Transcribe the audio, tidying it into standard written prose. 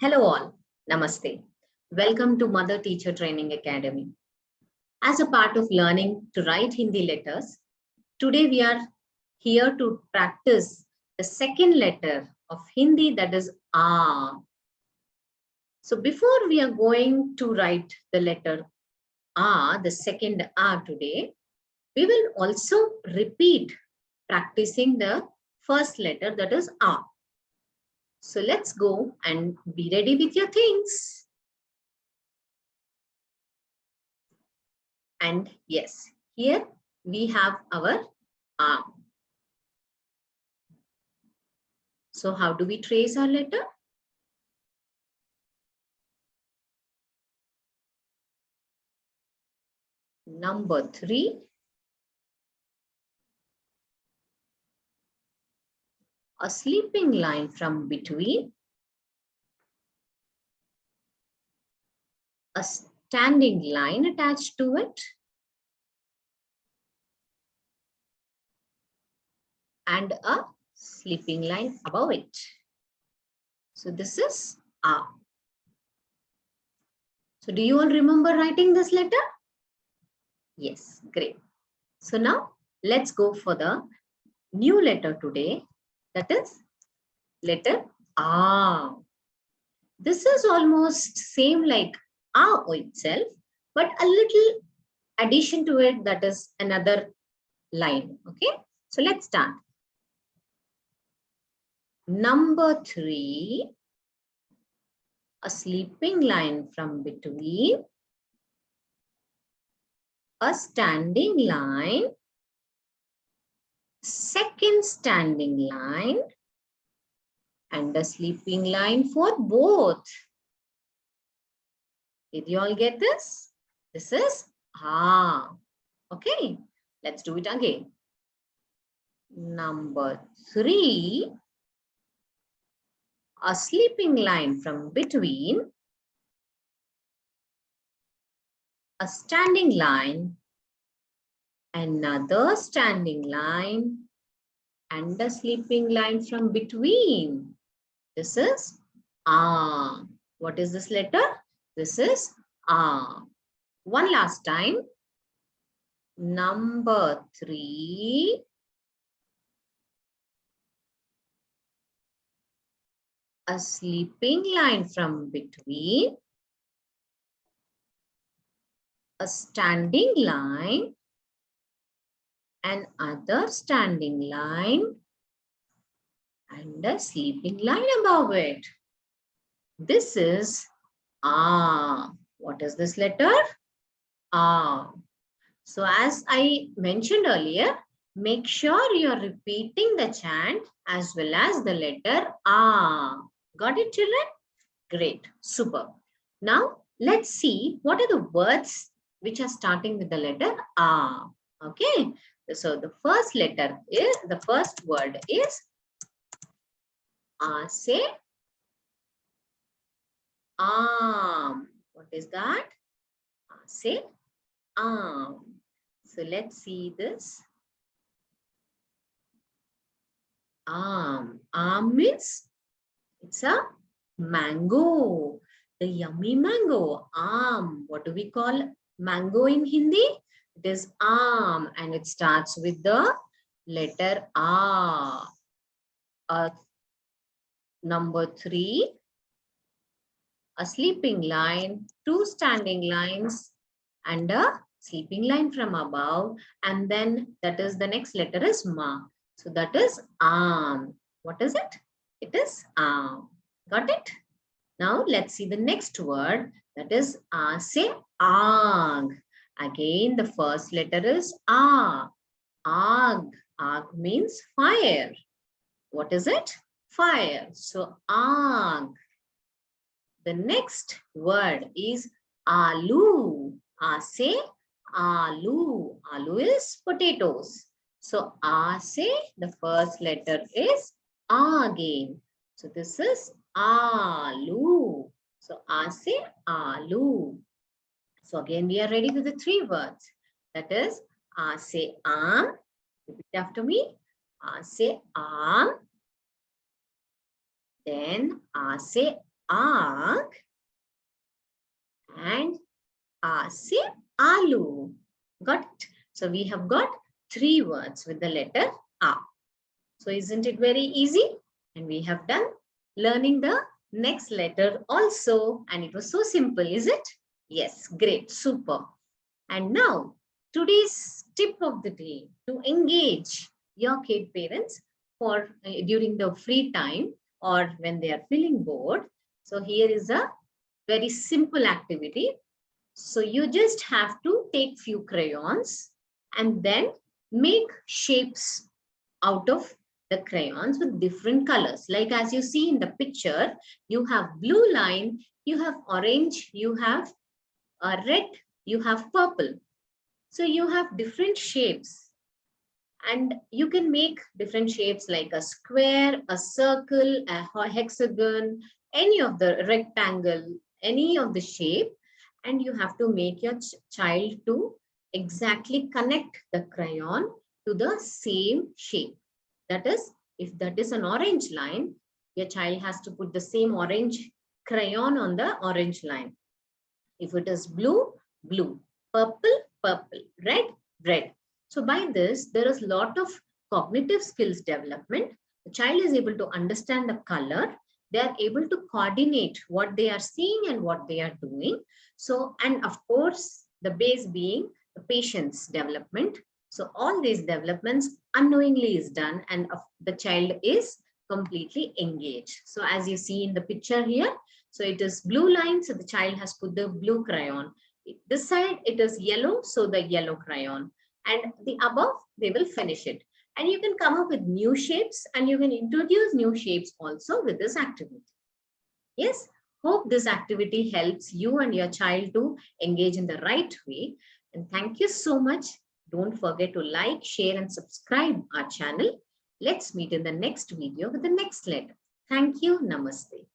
Hello all, Namaste. Welcome to Mother Teacher Training Academy. As a part of learning to write Hindi letters, today we are here to practice the second letter of Hindi, that is A. So before we are going to write the letter A, the second A today, we will also repeat practicing the first letter, that is A. So let's go and be ready with your things. And yes, here we have our arm. So how do we trace our letter? Number 3. A sleeping line from between, a standing line attached to it, and a sleeping line above it. So this is A. So do you all remember writing this letter? Yes, great. So now let's go for the new letter today, that is letter A. This is almost same like A itself, but a little addition to it, that is another line. Okay, so let's start. Number 3, a sleeping line from between, a standing line, second standing line, and a sleeping line for both. Did you all get this? This is A. Okay, let's do it again. Number 3, a sleeping line from between, a standing line, another standing line, and a sleeping line from between. This is A. What is this letter? This is A. One last time. Number 3, a sleeping line from between, a standing line, an other standing line, and a sleeping line above it. This is A. What is this letter? A. So as I mentioned earlier, make sure you are repeating the chant as well as the letter A. Got it, children? Great. Super. Now let's see what are the words which are starting with the letter A. Okay. So the first letter is, the first word is A. Say arm. What is that? A. Say arm. So let's see this. Arm. Arm means it's a mango. The yummy mango. Arm. What do we call mango in Hindi? It is arm, and it starts with the letter A. Number 3, a sleeping line, 2 standing lines, and a sleeping line from above. And then that is the next letter is Ma. So that is arm. What is it? It is arm. Got it? Now let's see the next word. That is say Aag. Again, the first letter is A. Aag. Aag means fire. What is it? Fire. So Aag. The next word is Aloo. Say Aloo. Aloo is potatoes. So say, the first letter is A again. So this is Aloo. So say Aloo. So again, we are ready with the 3 words. That is say arm. Repeat after me. Say arm. Then say Aag, and A se Alu. Got it? So we have got 3 words with the letter A. So isn't it very easy? And we have done learning the next letter also. And it was so simple, is it? Yes, great, super. And now, today's tip of the day to engage your kid parents for during the free time or when they are feeling bored. So here is a very simple activity. So you just have to take few crayons and then make shapes out of the crayons with different colors. Like as you see in the picture, you have blue line, you have orange, you have red, you have purple. So you have different shapes and you can make different shapes like a square, a circle, a hexagon, any of the rectangle, any of the shape. And you have to make your child to exactly connect the crayon to the same shape. That is, if that is an orange line, your child has to put the same orange crayon on the orange line. If it is blue, blue, purple, purple, red, red. So by this, there is a lot of cognitive skills development. The child is able to understand the color. They are able to coordinate what they are seeing and what they are doing. So, and of course, the base being the patience development. So all these developments unknowingly is done and the child is completely engaged. So as you see in the picture here, so it is blue line, so the child has put the blue crayon. This side, it is yellow, so the yellow crayon. And the above, they will finish it. And you can come up with new shapes and you can introduce new shapes also with this activity. Yes, hope this activity helps you and your child to engage in the right way. And thank you so much. Don't forget to like, share, and subscribe our channel. Let's meet in the next video with the next letter. Thank you. Namaste.